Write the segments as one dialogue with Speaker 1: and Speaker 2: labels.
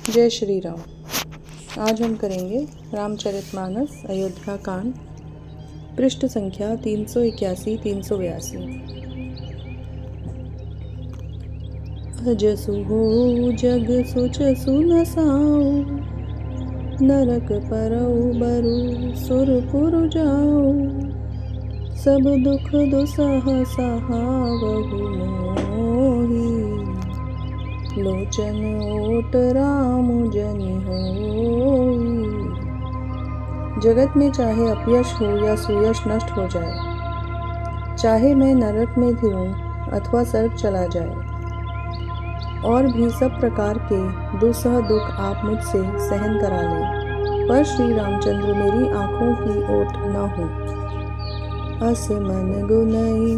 Speaker 1: जय श्री राम। आज हम करेंगे रामचरितमानस अयोध्या कांड, पृष्ठ संख्या 381-382। अजसु हो जग सुच सुनसाओ, नरक परौ बरु सुरपुर जाओ। सब दुख दुसह सहावहु मोहि, लोचन ओट राम जनि होई। जगत में चाहे अपयश हो या सुयश नष्ट हो जाए, चाहे मैं नरक में गिरूं अथवा स्वर्ग चला जाए, और भी सब प्रकार के दुसह दुख आप मुझसे सहन करा लें, पर श्री रामचंद्र मेरी आंखों की ओट न हो। अस मन गुनई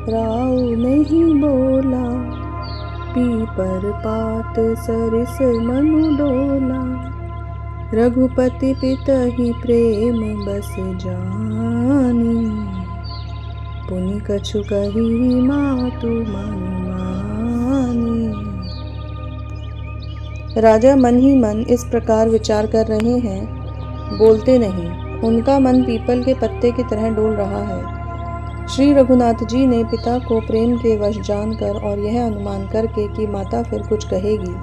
Speaker 1: राव नहीं बोला, पीपर पात सरिस मनु डोला। रघुपति पितहि प्रेम बस जानी, पुनि कछु कही मातु मन मानी। राजा मन ही मन इस प्रकार विचार कर रहे हैं, बोलते नहीं। उनका मन पीपल के पत्ते की तरह डोल रहा है। श्री रघुनाथ जी ने पिता को प्रेम के वश जानकर और यह अनुमान करके कि माता फिर कुछ कहेगी,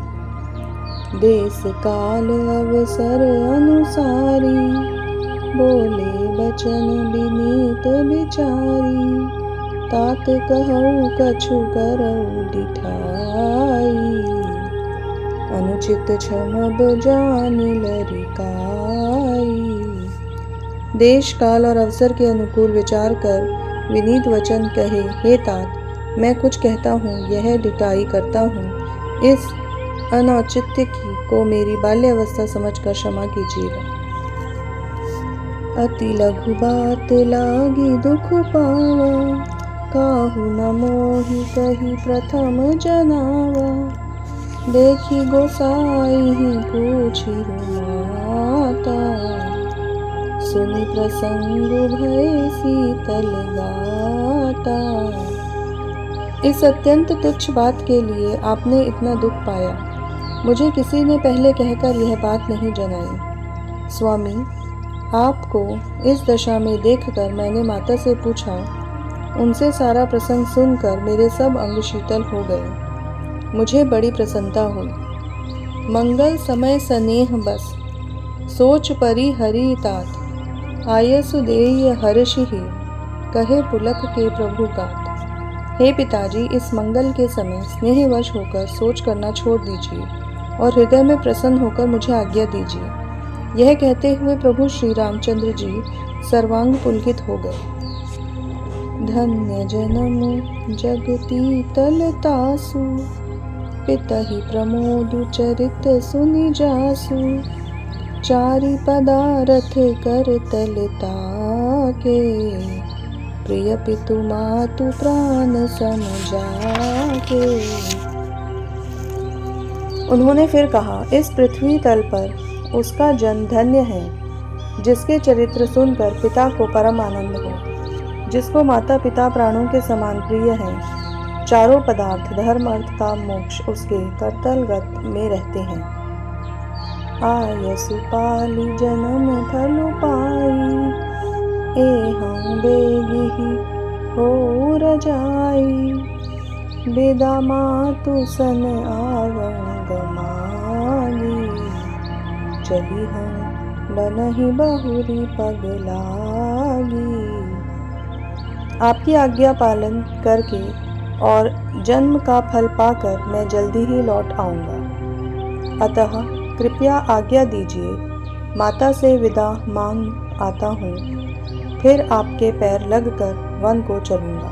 Speaker 1: देश काल अवसर अनुसारी, बोले बचन विनीत बिचारी। तात कहऊ कछु करऊ डिठाई, अनुचित क्षमब जानि लरिकाई। देश काल और अवसर के अनुकूल विचार कर विनीत वचन कहे, हे तात, मैं कुछ कहता हूँ, यह ढिठाई करता हूँ। इस अनौचित्य को मेरी बाल्यावस्था समझकर क्षमा कीजिएगा। अति लघु बात लागी दुख पावा, काहू न मोहि कही प्रथम जनावा। देखी गोसाई ही पूछी माता, सुनि प्रसंग भय शीतल गाता। इस अत्यंत तुच्छ बात के लिए आपने इतना दुख पाया, मुझे किसी ने पहले कहकर यह बात नहीं जनाई। स्वामी, आपको इस दशा में देखकर मैंने माता से पूछा। उनसे सारा प्रसंग सुनकर मेरे सब अंग शीतल हो गए। मुझे बड़ी प्रसन्नता हुई। मंगल समय स्नेह बस, सोच परी हरि तात। आयसु देय हर्षिहि, कहे पुलक के प्रभु गात। हे पिताजी, इस मंगल के समय स्नेहवश होकर सोच करना छोड़ दीजिए और हृदय में प्रसन्न होकर मुझे आज्ञा दीजिए। यह कहते हुए प्रभु श्री रामचंद्र जी सर्वांग पुलकित हो गए। धन्य जन्म जगती तलतासु, पितहि प्रमोद चरित सुनि जासु। चारि पदारथ कर तलता के, प्रिय पितु मातु प्राण समझा के। उन्होंने फिर कहा, इस पृथ्वी तल पर उसका जन्म धन्य है, जिसके चरित्र सुनकर पिता को परम आनंद हो, जिसको माता पिता प्राणों के समान प्रिय हैं। चारों पदार्थ धर्म अर्थ काम मोक्ष उसके करतलगत में रहते हैं। आयसु पाली जन्म फल पाई, एहं बेगिहि हो रजाई। बिदा मातु सन आवंग मांगी, चली हम बनहि बहुरी पग लागी। आपकी आज्ञा पालन करके और जन्म का फल पाकर मैं जल्दी ही लौट आऊँगा। अतः कृपया आज्ञा दीजिए, माता से विदा मांग आता हूँ, फिर आपके पैर लगकर वन को चलूँगा।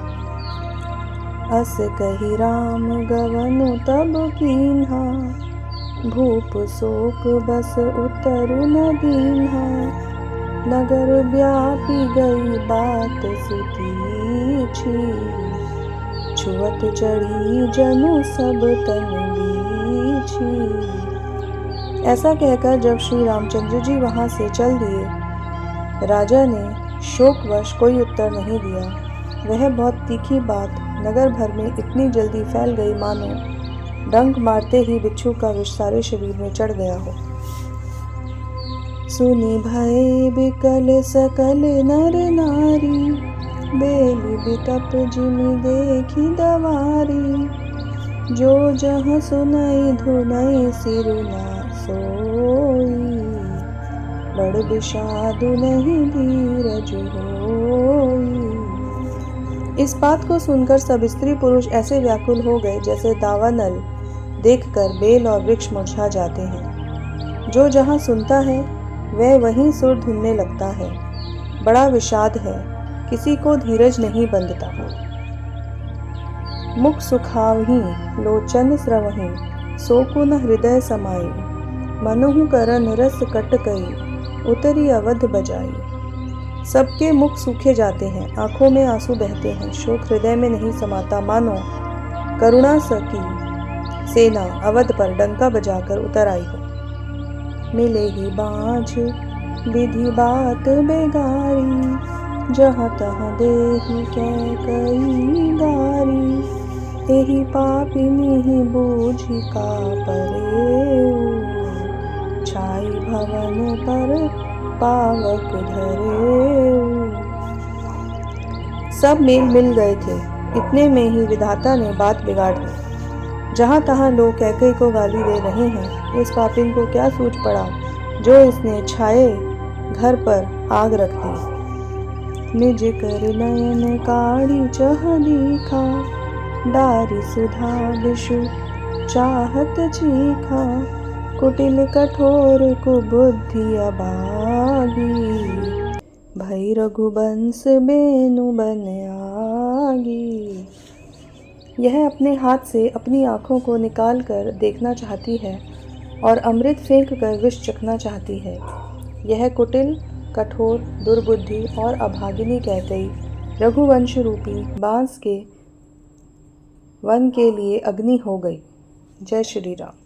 Speaker 1: अस कही राम गवनु तब कीन्हा, भूप शोक बस उतरु न दीन्हा। नगर व्यापी गई बात सुतीछी, छुअत चढ़ी जनु सब तन बीछी। ऐसा कहकर जब श्री रामचंद्र जी वहां से चल दिए, राजा ने शोकवश कोई उत्तर नहीं दिया। वह बहुत तीखी बात नगर भर में इतनी जल्दी फैल गई मानो डंक मारते ही बिच्छू का विष सारे शरीर में चढ़ गया हो। सुनि भय बिकल सकल नर नारी, बेली बिटप जिमि देखी दवारी। जो जहाँ सुनई धुनई सिरु ना सोई, बड़ विषादु नहीं धीरज होई। इस बात को सुनकर सब स्त्री पुरुष ऐसे व्याकुल हो गए जैसे दावानल देखकर बेल और वृक्ष मुरझा जाते हैं। जो जहाँ सुनता है वह वहीं सुर धुनने लगता है। बड़ा विषाद है, किसी को धीरज नहीं बंधता। मुख सुखावही लोचन स्रवही, सोकु न हृदय समाई। मनहु करन रस कट कई, उतरी अवध बजाई। सबके मुख सूखे जाते हैं, आंखों में आंसू बहते हैं, शोक हृदय में नहीं समाता, मानो करुणा की सेना अवध पर डंका बजाकर उतर आई हो। मिले ही बाँझ विधि बात बेगारी, जहाँ तहाँ देहि कैकई गारी। एहि पापिनी बूझी का परेऊ, छाई भवन पर पावक धरेऊ। सब मेल मिल गए थे, इतने में ही विधाता ने बात बिगाड़ दी। जहाँ तहाँ लोग कैकई को गाली दे रहे हैं, इस पापिन को क्या सूझ पड़ा जो इसने छाये घर पर आग रख दी। निज कर नयन काढ़ी चह दीखा, डारी सुधा विषु चाहत चीखा। कुटिल कठोर कुबुद्धि अभागी, भई रघुवंश बेनु बन आगी। यह अपने हाथ से अपनी आँखों को निकाल कर देखना चाहती है और अमृत फेंक कर विष चखना चाहती है। यह कुटिल, कठोर, दुर्बुद्धि और अभागिनी कैकई रघुवंश रूपी बांस के वन के लिए अग्नि हो गई। जय श्री राम।